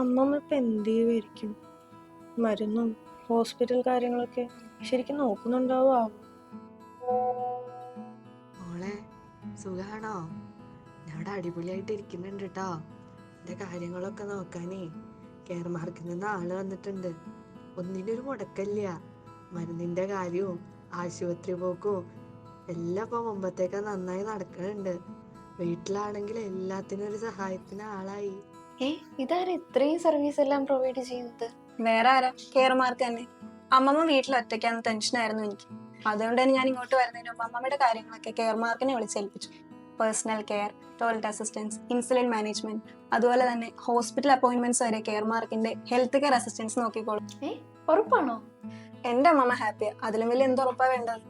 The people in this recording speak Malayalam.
അമ്മമ്മ ഇപ്പൊ എന്ത് ചെയ്യുമായിരിക്കും? മരുന്നും ഹോസ്പിറ്റൽ കാര്യങ്ങളൊക്കെ ശരിക്കും നോക്കുന്നുണ്ടാവോ? മോളെ സുഖാണോ? ഞാൻ അടിപൊളിയായിട്ട് ഇരിക്കുന്നുണ്ട് കേട്ടോ. എന്റെ കാര്യങ്ങളൊക്കെ നോക്കാനേ കെയർ മാർക്കിൽ നിന്ന് ആള് വന്നിട്ടുണ്ട്. ഒന്നിനൊരു മുടക്കല്ല. മരുന്നിന്റെ കാര്യവും ആശുപത്രി പോക്കും എല്ലാം ഇപ്പൊ മുമ്പത്തേക്ക് നന്നായി നടക്കുന്നുണ്ട്. വീട്ടിലാണെങ്കിൽ എല്ലാത്തിനും ഒരു സഹായത്തിന് ആളായി. ഇതാരാ ഇത്രയും സർവീസ് എല്ലാം പ്രൊവൈഡ് ചെയ്യുന്നത്? വേറെ ആരാ, കെയർമാർക്ക് തന്നെ. അമ്മമ്മ വീട്ടിൽ ഒറ്റയ്ക്കാന്ന് ടെൻഷനായിരുന്നു എനിക്ക്. അതുകൊണ്ട് തന്നെ ഞാൻ ഇങ്ങോട്ട് വരുന്നതിന് മുമ്പ് അമ്മമ്മയുടെ കാര്യങ്ങളൊക്കെ കെയർമാർക്കിനെ വിളിച്ചേൽപ്പിച്ചു. Personal care, toilet assistance, insulin management, അതുപോലെ തന്നെ ഹോസ്പിറ്റൽ അപ്പോയിന്റ്മെന്റ്സ് വരെ കെയർമാർക്കിന്റെ ഹെൽത്ത് കെയർ അസിസ്റ്റൻസ് നോക്കിക്കോളും. ഉറപ്പാണോ? എന്റെ അമ്മമ്മ ഹാപ്പിയാ, അതിലും വലിയ എന്ത് ഉറപ്പാ വേണ്ടത്?